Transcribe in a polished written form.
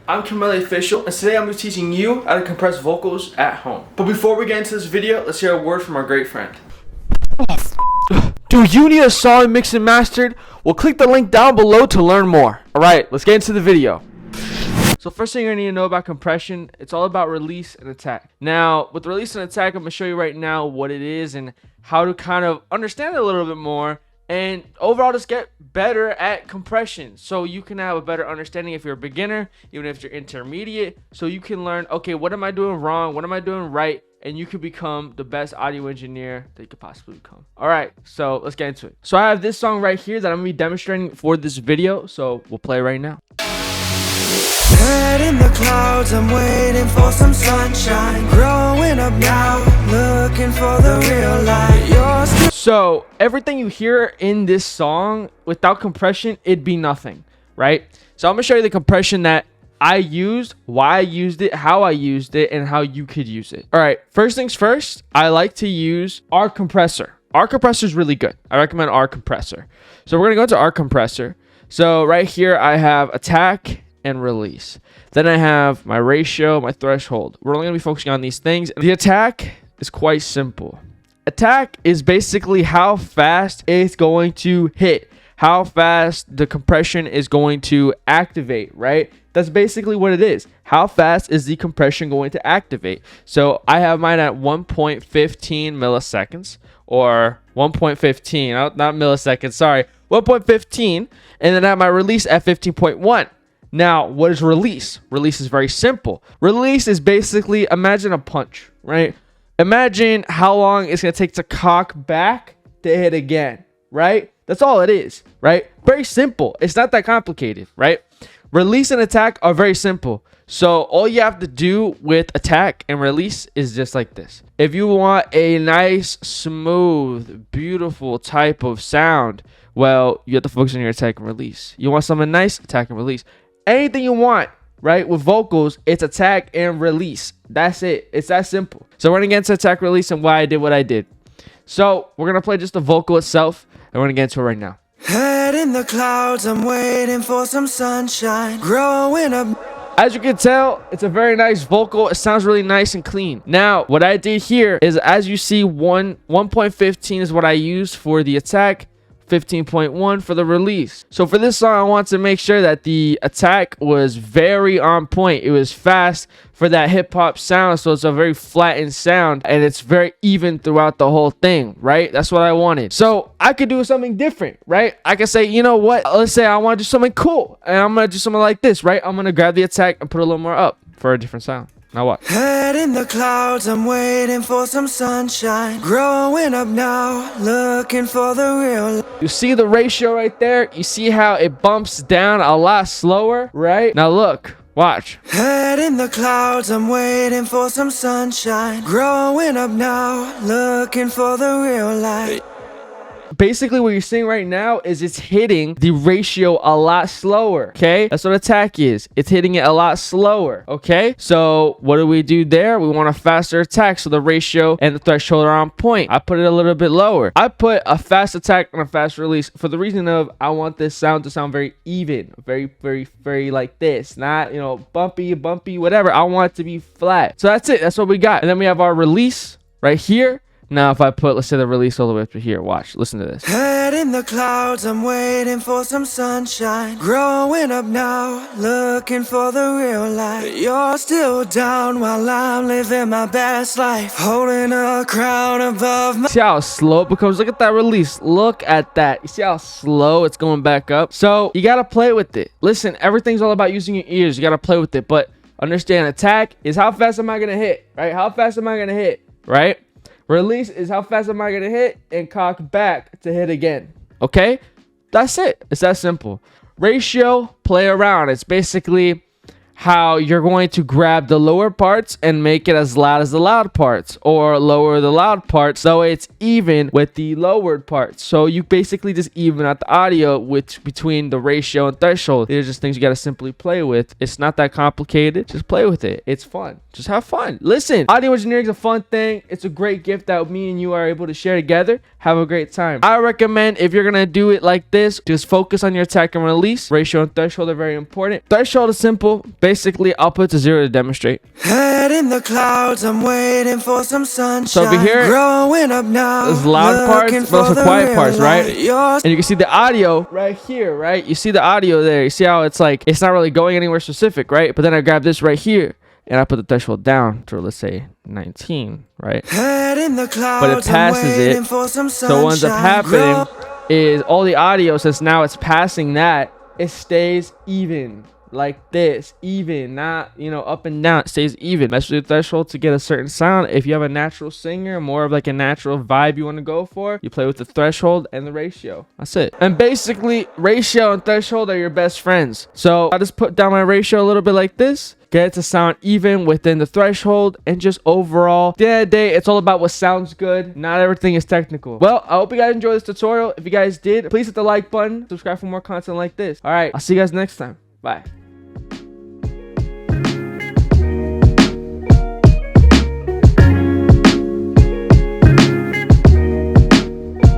I'm Camille Official, and today I'm teaching you how to compress vocals at home. But before we get into this video, let's hear a word from our great friend. Do you need a song mixed and mastered? Well, click the link down below to learn more. Alright, let's get into the video. So first thing you're going to need to know about compression, it's all about release and attack. Now, with release and attack, I'm going to show you right now what it is and how to kind of understand it a little bit more and overall just get better at compression so you can have a better understanding if you're a beginner, even if you're intermediate, so you can learn, okay, what am I doing wrong? What am I doing right? And you could become the best audio engineer that you could possibly become. All right, so let's get into it. So I have this song right here that I'm gonna be demonstrating for this video, so we'll play right now. Head in the clouds, I'm waiting for some sunshine. Growing up now, looking for the real light. So everything you hear in this song without compression, it'd be nothing, right? So I'm gonna show you the compression that I used, why I used it, how I used it, and how you could use it. All right, first things first, I like to use our compressor. Our compressor is really good. I recommend our compressor. So we're gonna go into our compressor. So right here, I have attack and release. Then I have my ratio, my threshold. We're only gonna be focusing on these things. The attack is quite simple. Attack is basically how fast it's going to hit, how fast the compression is going to activate, right? That's basically what it is. How fast is the compression going to activate? So I have mine at 1.15 milliseconds or 1.15, not milliseconds, sorry, 1.15. And then I have my release at 15.1. Now, what is release? Release is very simple. Release is basically, imagine a punch, right? Imagine how long it's going to take to cock back to hit again, right? That's all it is, right? Very simple. It's not that complicated, right? Release and attack are very simple. So all you have to do with attack and release is just like this. If you want a nice, smooth, beautiful type of sound, well, you have to focus on your attack and release. You want something nice, attack and release. Anything you want, right? With vocals, it's attack and release. That's it. It's that simple. So we're going to get into attack, release, and why I did what I did. So we're going to play just the vocal itself, and we're going to get into it right now. Head in the clouds, I'm waiting for some sunshine. Growing up. As you can tell, it's a very nice vocal. It sounds really nice and clean. Now, what I did here is, as you see, 1.15 is what I used for the attack, 15.1 for the release. So for this song, I want to make sure that the attack was very on point. It was fast for that hip-hop sound, so it's a very flattened sound and it's very even throughout the whole thing, right? That's what I wanted. So I could do something different, right? I could say, you know what, let's say I want to do something cool and I'm gonna do something like this, right? I'm gonna grab the attack and put a little more up for a different sound. Now what? Head in the clouds, I'm waiting for some sunshine. Growing up now, looking for the real. You see the ratio right there? You see how it bumps down a lot slower, right? Now look, watch. Head in the clouds, I'm waiting for some sunshine. Growing up now, looking for the real light. Basically what you're seeing right now is it's hitting the ratio a lot slower, okay? That's what attack is. It's hitting it a lot slower, okay? So what do we do there? We want a faster attack so the ratio and the threshold are on point. I put it a little bit lower. I put a fast attack and a fast release for the reason of I want this sound to sound very even, very like this, not, you know, bumpy, whatever. I want it to be flat. So that's it. That's what we got. And then we have our release right here. Now, if I put, let's say, the release all the way up to here, watch, listen to this. Head in the clouds, I'm waiting for some sunshine. Growing up now, looking for the real light. You're still down while I'm living my best life. Holding a crown above my... See how slow it becomes? Look at that release. Look at that. You see how slow it's going back up? So, you got to play with it. Listen, everything's all about using your ears. You got to play with it. But understand, attack is how fast am I going to hit, right? How fast am I going to hit, right? Release is how fast am I going to hit and cock back to hit again. Okay? That's it. It's that simple. Ratio, play around. It's basically how you're going to grab the lower parts and make it as loud as the loud parts, or lower the loud parts so it's even with the lowered parts. So you basically just even out the audio between the ratio and threshold. These are just things you got to simply play with. It's not that complicated. Just play with it. It's fun. Just have fun. Listen, audio engineering is a fun thing. It's a great gift that me and you are able to share together. Have a great time. I recommend, if you're going to do it like this, just focus on your attack and release. Ratio and threshold are very important. Threshold is simple. basically I'll put it to 0 to demonstrate. Head in the clouds, I'm waiting for some sunshine. So over here, growing up now, there's loud parts, but also quiet parts, right? Yours. And you can see the audio right here, right? You see the audio there. You see how it's like, it's not really going anywhere specific, right? But then I grab this right here and I put the threshold down to, let's say, 19, right? Head in the clouds, But it passes it. So what ends up happening is all the audio, since now it's passing that, it stays even. Like this, even, not, you know, up and down. It stays even. Mess with the threshold to get a certain sound. If you have a natural singer, more of like a natural vibe you want to go for, you play with the threshold and the ratio. That's it. And basically, ratio and threshold are your best friends. So I just put down my ratio a little bit like this, get it to sound even within the threshold, and just overall, at the end of the day, it's all about what sounds good. Not everything is technical. Well, I hope you guys enjoyed this tutorial. If you guys did, please hit the like button, subscribe for more content like this. All right, I'll see you guys next time. Bye.